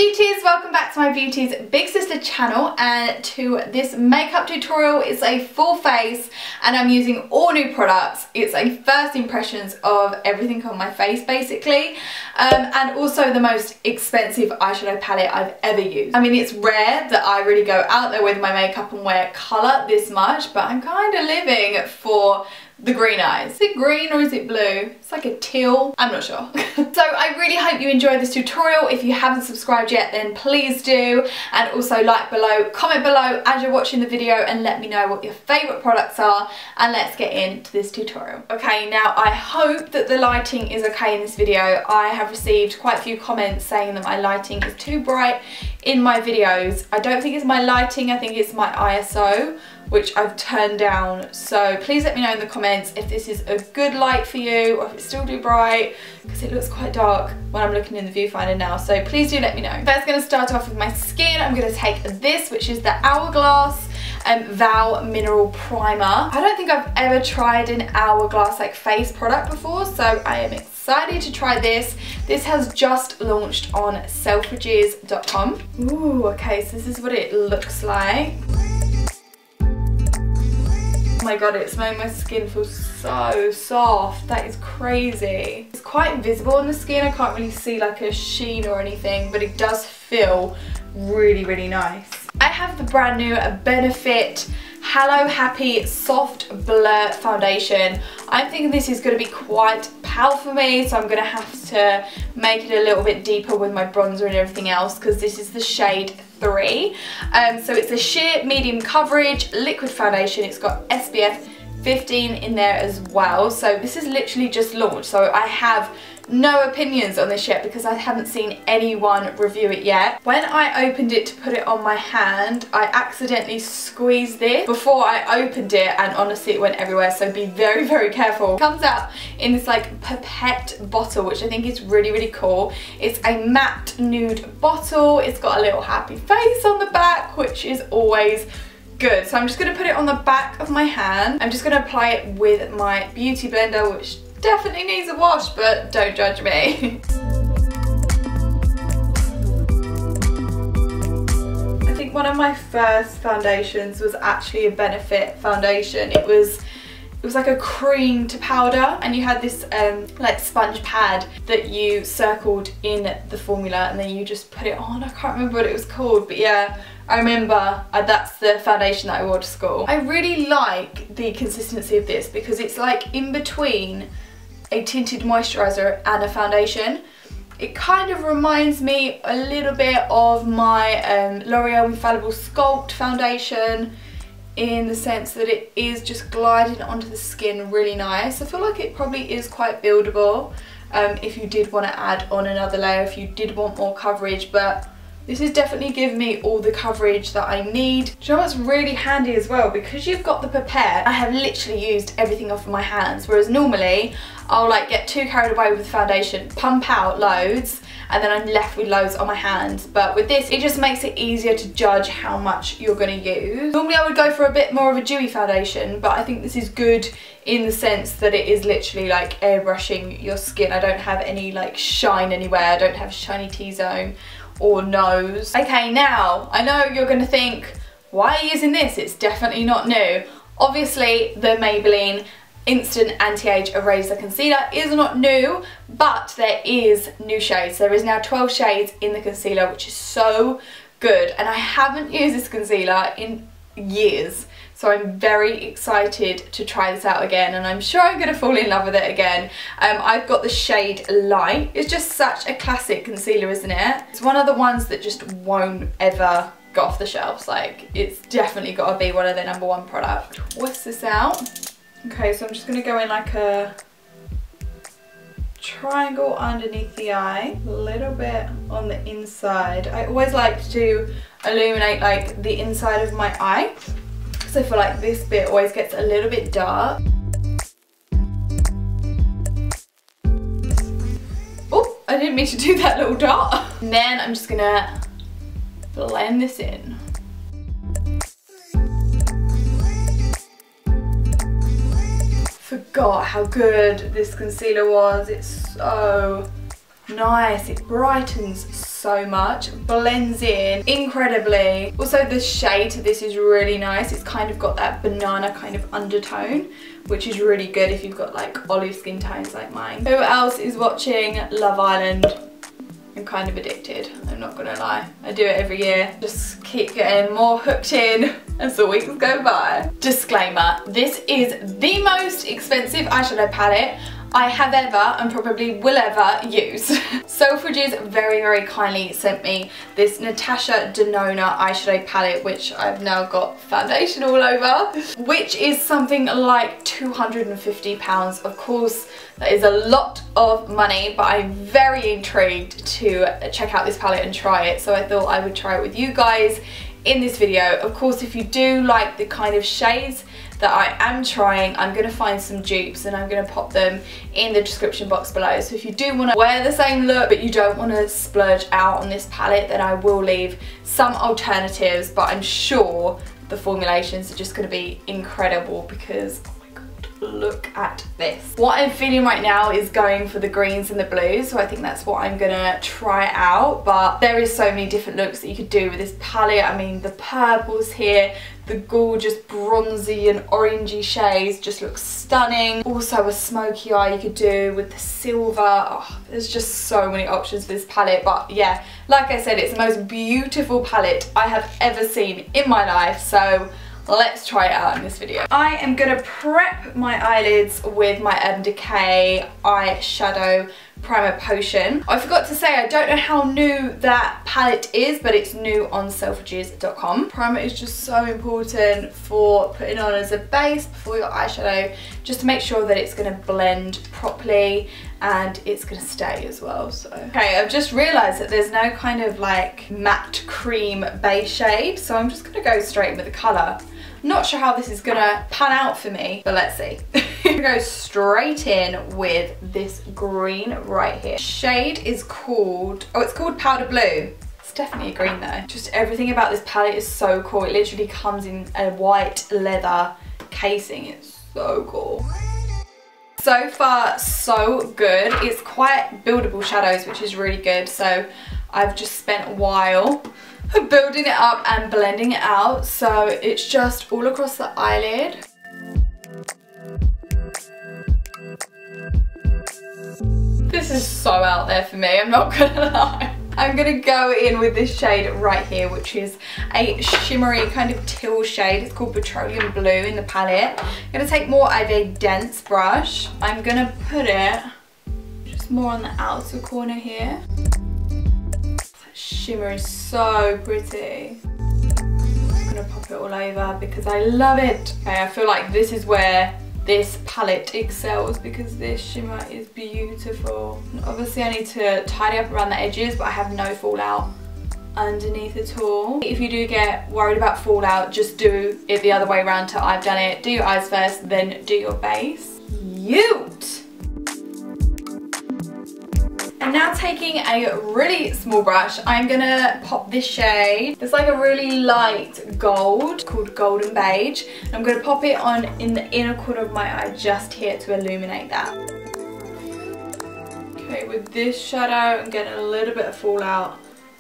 beauties, welcome back to my Beauties Big Sister channel, and to this makeup tutorial. It's a full face and I'm using all new products. It's a first impressions of everything on my face basically, and also the most expensive eyeshadow palette I've ever used. I mean, it's rare that I really go out there with my makeup and wear colour this much, but I'm kind of living for the green eyes. Is it green or is it blue? It's like a teal, I'm not sure. So I really hope you enjoy this tutorial. If you haven't subscribed yet, then please do, and also like below, comment below as you're watching the video and let me know what your favourite products are, and let's get into this tutorial. Okay, now I hope that the lighting is okay in this video. I have received quite a few comments saying that my lighting is too bright in my videos. I don't think it's my lighting, I think it's my ISO, which I've turned down. So please let me know in the comments if this is a good light for you or if it's still too bright, because it looks quite dark when I'm looking in the viewfinder now. So please do let me know. First, going to start off with my skin. I'm going to take this, which is the Hourglass Vow Mineral Primer. I don't think I've ever tried an Hourglass like face product before, so I am excited to try this. This has just launched on Selfridges.com. Ooh, okay, so this is what it looks like. Oh my god, it's made my skin feel so soft. That is crazy. It's quite visible on the skin. I can't really see like a sheen or anything, but it does feel really, really nice. I have the brand new Benefit Hello Happy Soft Blur Foundation. I'm thinking this is going to be quite powerful for me, so I'm going to have to make it a little bit deeper with my bronzer and everything else, because this is the shade 3. So it's a sheer medium coverage liquid foundation. It's got SPF 15 in there as well. So this is literally just launched, so I have no opinions on this yet because I haven't seen anyone review it yet. When I opened it to put it on my hand, I accidentally squeezed this before I opened it, and honestly it went everywhere, so be very, very careful. It comes out in this like pipette bottle, which I think is really, really cool. It's a matte nude bottle. It's got a little happy face on the back, which is always good. So I'm just going to put it on the back of my hand. I'm just going to apply it with my beauty blender, which definitely needs a wash, but don't judge me. I think one of my first foundations was actually a Benefit foundation. It was like a cream to powder, and you had this like sponge pad that you circled in the formula and then you just put it on. I can't remember what it was called, but yeah, I remember that's the foundation that I wore to school. I really like the consistency of this because it's like in between a tinted moisturiser and a foundation. It kind of reminds me a little bit of my L'Oreal Infallible Sculpt foundation, in the sense that it is just gliding onto the skin really nice. I feel like it probably is quite buildable if you did want to add on another layer, if you did want more coverage, but this is definitely giving me all the coverage that I need. Do you know what's really handy as well? Because you've got the pipette, I have literally used everything off of my hands, whereas normally I'll like get too carried away with the foundation, pump out loads, and then I'm left with loads on my hands. But with this, it just makes it easier to judge how much you're going to use. Normally I would go for a bit more of a dewy foundation, but I think this is good in the sense that it is literally like airbrushing your skin. I don't have any like shine anywhere. I don't have shiny T-zone or nose. Okay, now I know you're going to think, why are you using this? It's definitely not new. Obviously the Maybelline Instant Anti-Age Eraser Concealer is not new, but there is new shades. There is now 12 shades in the concealer, which is so good, and I haven't used this concealer in years, so I'm very excited to try this out again, and I'm sure I'm going to fall in love with it again. I've got the shade Light. It's just such a classic concealer, isn't it? It's one of the ones that just won't ever go off the shelves. Like, it's definitely got to be one of their #1 products. Whisk this out. Okay, so I'm just going to go in like a triangle underneath the eye, a little bit on the inside. I always like to illuminate like the inside of my eye, because I feel like this bit always gets a little bit dark. Oh, I didn't mean to do that little dot. And then I'm just going to blend this in. Forgot how good this concealer was. It's so nice. It brightens so much, blends in incredibly. Also the shade to this is really nice. It's kind of got that banana kind of undertone, which is really good if you've got like olive skin tones like mine. Who else is watching Love Island? I'm kind of addicted, I'm not gonna lie. I do it every year. Just keep getting more hooked in as the weeks go by. Disclaimer, this is the most expensive eyeshadow palette I have ever and probably will ever use. Selfridges very, very kindly sent me this Natasha Denona eyeshadow palette, which I've now got foundation all over, which is something like £250. Of course, that is a lot of money, but I'm very intrigued to check out this palette and try it, so I thought I would try it with you guys in this video. Of course, if you do like the kind of shades that I am trying, I'm going to find some dupes and I'm going to pop them in the description box below. So if you do want to wear the same look but you don't want to splurge out on this palette, then I will leave some alternatives, but I'm sure the formulations are just going to be incredible because look at this. What I'm feeling right now is going for the greens and the blues, so I think that's what I'm gonna try out, but there is so many different looks that you could do with this palette. I mean, the purples here, the gorgeous bronzy and orangey shades just look stunning. Also a smoky eye you could do with the silver. Oh, there's just so many options for this palette, but yeah, like I said, it's the most beautiful palette I have ever seen in my life, so let's try it out in this video. I am going to prep my eyelids with my Urban Decay eyeshadow primer potion. I forgot to say, I don't know how new that palette is, but it's new on selfridges.com. Primer is just so important for putting on as a base before your eyeshadow, just to make sure that it's going to blend properly and it's going to stay as well. So okay, I've just realised that there's no kind of like matte cream base shade, so I'm just going to go straight in with the colour. Not sure how this is gonna pan out for me, but let's see. I'm gonna go straight in with this green right here. Shade is called, oh, it's called Powder Blue. It's definitely a green though. Just everything about this palette is so cool. It literally comes in a white leather casing. It's so cool. So far, so good. It's quite buildable shadows, which is really good. So I've just spent a while building it up and blending it out, so it's just all across the eyelid. This is so out there for me, I'm not gonna lie. I'm gonna go in with this shade right here, which is a shimmery kind of teal shade. It's called Petroleum Blue in the palette. I'm gonna take more of a dense brush. I'm gonna put it just more on the outer corner here. Shimmer is so pretty. I'm just gonna pop it all over because I love it. Okay, I feel like this is where this palette excels because this shimmer is beautiful. And obviously I need to tidy up around the edges, but I have no fallout underneath at all. If you do get worried about fallout, just do it the other way around to I've done it. Do your eyes first, then do your base. Cute! And now taking a really small brush, I'm gonna pop this shade. It's like a really light gold called Golden Beige. I'm gonna pop it on in the inner corner of my eye just here to illuminate that. Okay, with this shadow, I'm getting a little bit of fallout,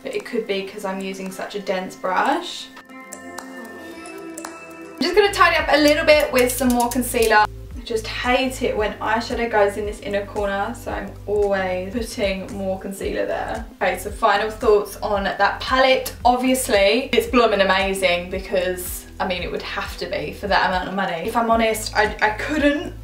but it could be because I'm using such a dense brush. I'm just gonna tidy up a little bit with some more concealer. Just hate it when eyeshadow goes in this inner corner, so I'm always putting more concealer there. Okay, so final thoughts on that palette. Obviously, it's blooming amazing because, I mean, it would have to be for that amount of money. If I'm honest, I couldn't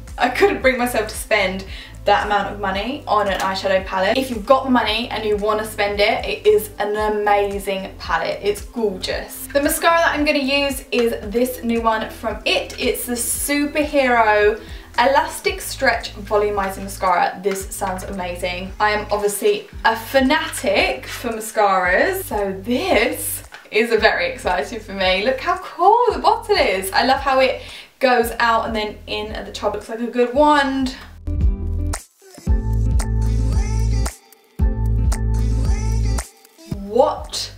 bring myself to spend that amount of money on an eyeshadow palette. If you've got the money and you want to spend it, it is an amazing palette. It's gorgeous. The mascara that I'm going to use is this new one from IT. It's the Superhero Elastic Stretch Volumizing Mascara. This sounds amazing. I am obviously a fanatic for mascaras, so this is very exciting for me. Look how cool the bottle is. I love how it goes out and then in at the top. Looks like a good wand. What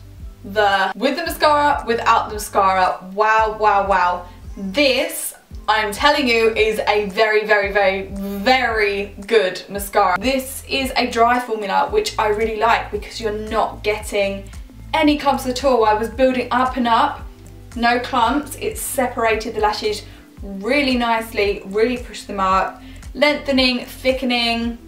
the, with the mascara, without the mascara, wow, wow, wow. This, I'm telling you, is a very, very, very, very good mascara. This is a dry formula, which I really like because you're not getting any clumps at all. I was building up and up, no clumps. It separated the lashes really nicely, really pushed them up, lengthening, thickening.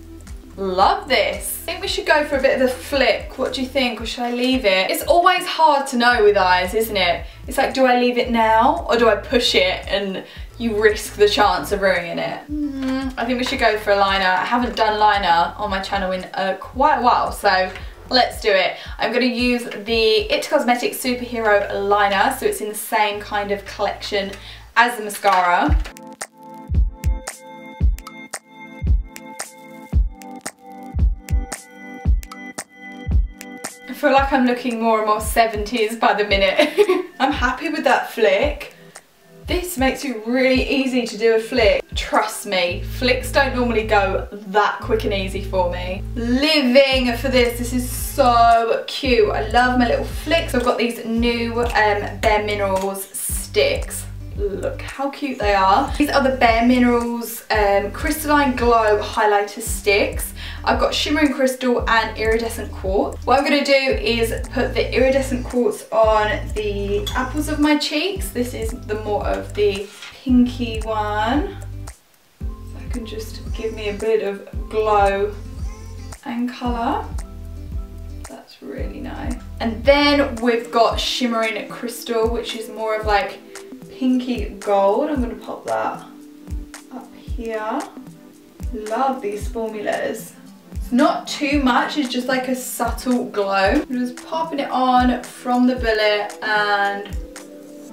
Love this. I think we should go for a bit of a flick. What do you think, or should I leave it? It's always hard to know with eyes, isn't it? It's like, do I leave it now or do I push it and you risk the chance of ruining it? I think we should go for a liner. I haven't done liner on my channel in quite a while, so let's do it. I'm going to use the IT Cosmetics Superhero Liner, so it's in the same kind of collection as the mascara. I feel like I'm looking more and more 70s by the minute. I'm happy with that flick. This makes it really easy to do a flick. Trust me, flicks don't normally go that quick and easy for me. Living for this. This is so cute. I love my little flicks. I've got these new Bare Minerals sticks. Look how cute they are. These are the Bare Minerals Crystalline Glow Highlighter Sticks. I've got Shimmering Crystal and Iridescent Quartz. What I'm going to do is put the Iridescent Quartz on the apples of my cheeks. This is the more of the pinky one. So I can just give me a bit of glow and colour. That's really nice. And then we've got Shimmering Crystal, which is more of like pinky gold. I'm going to pop that up here. Love these formulas. It's not too much, it's just like a subtle glow. I'm just popping it on from the bullet and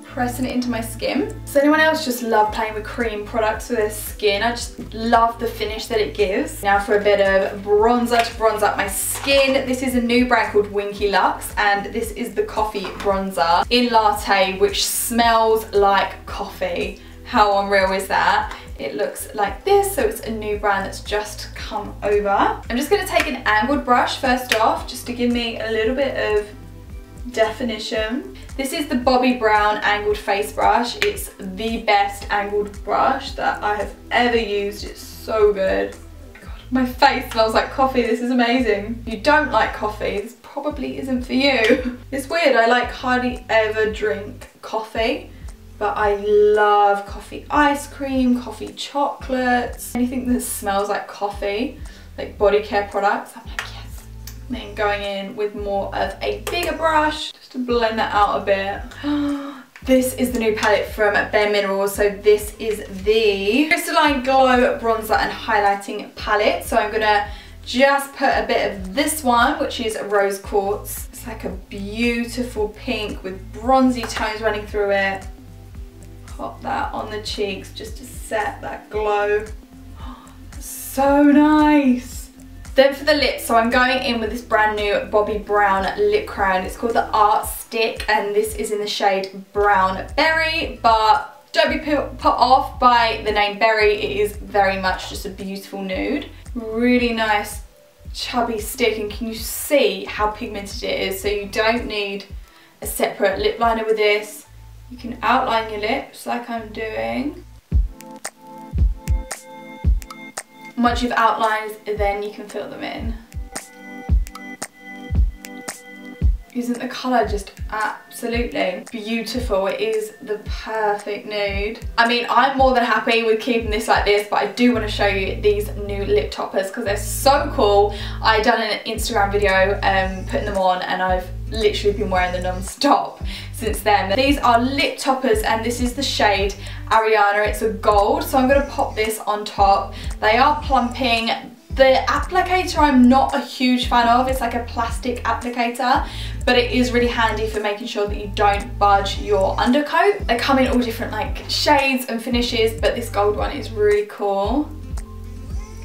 pressing it into my skin. Does anyone else just love playing with cream products for their skin? I just love the finish that it gives. Now for a bit of bronzer to bronze up my skin. This is a new brand called Winky Lux, and this is the coffee bronzer in Latte, which smells like coffee. How unreal is that? It looks like this, so it's a new brand that's just come over. I'm just going to take an angled brush first off, just to give me a little bit of definition. This is the Bobbi Brown angled face brush. It's the best angled brush that I have ever used. It's so good. God, my face smells like coffee. This is amazing. If you don't like coffee, this probably isn't for you. It's weird, I like hardly ever drink coffee, but I love coffee ice cream, coffee chocolates, anything that smells like coffee, like body care products. I'm like, yes. And then going in with more of a bigger brush, just to blend that out a bit. This is the new palette from Bare Minerals. So this is the Crystalline Glow Bronzer and Highlighting Palette. So I'm gonna just put a bit of this one, which is Rose Quartz. It's like a beautiful pink with bronzy tones running through it. Pop that on the cheeks just to set that glow. So nice. Then for the lips, so I'm going in with this brand new Bobbi Brown lip crown. It's called the Art Stick, and this is in the shade Brown Berry, but don't be put off by the name Berry. It is very much just a beautiful nude. Really nice chubby stick, and can you see how pigmented it is? So you don't need a separate lip liner with this. You can outline your lips like I'm doing. Once you've outlined, then you can fill them in. Isn't the colour just absolutely beautiful? It is the perfect nude. I mean, I'm more than happy with keeping this like this, but I do want to show you these new lip toppers because they're so cool. I done an Instagram video putting them on, and I've literally been wearing them non-stop since then. These are lip toppers, and this is the shade Ariana. It's a gold, so I'm going to pop this on top. They are plumping. The applicator I'm not a huge fan of. It's like a plastic applicator, but it is really handy for making sure that you don't budge your undercoat. They come in all different like shades and finishes, but this gold one is really cool.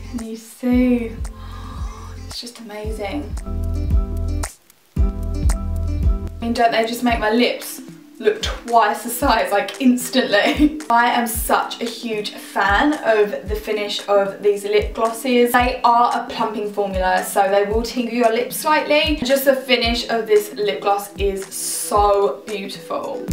Can you see? It's just amazing. I mean, don't they just make my lips look twice the size, like instantly? I am such a huge fan of the finish of these lip glosses. They are a plumping formula, so they will tingle your lips slightly. Just the finish of this lip gloss is so beautiful.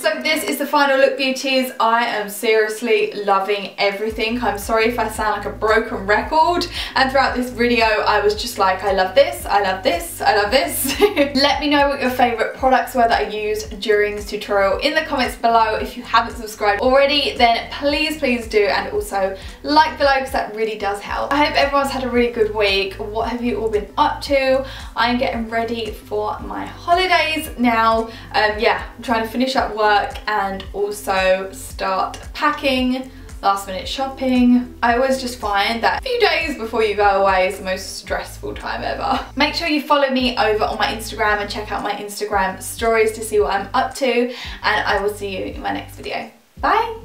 So this is the final look, beauties. I am seriously loving everything. I'm sorry if I sound like a broken record, and throughout this video I was just like, I love this, I love this, I love this. Let me know what your favourite products were that I used during this tutorial in the comments below. If you haven't subscribed already, then please do, and also like below because that really does help. I hope everyone's had a really good week. What have you all been up to? I'm getting ready for my holidays now. Yeah, I'm trying to finish up work and also start packing, last minute shopping. I always just find that a few days before you go away is the most stressful time ever. Make sure you follow me over on my Instagram and check out my Instagram stories to see what I'm up to, and I will see you in my next video. Bye!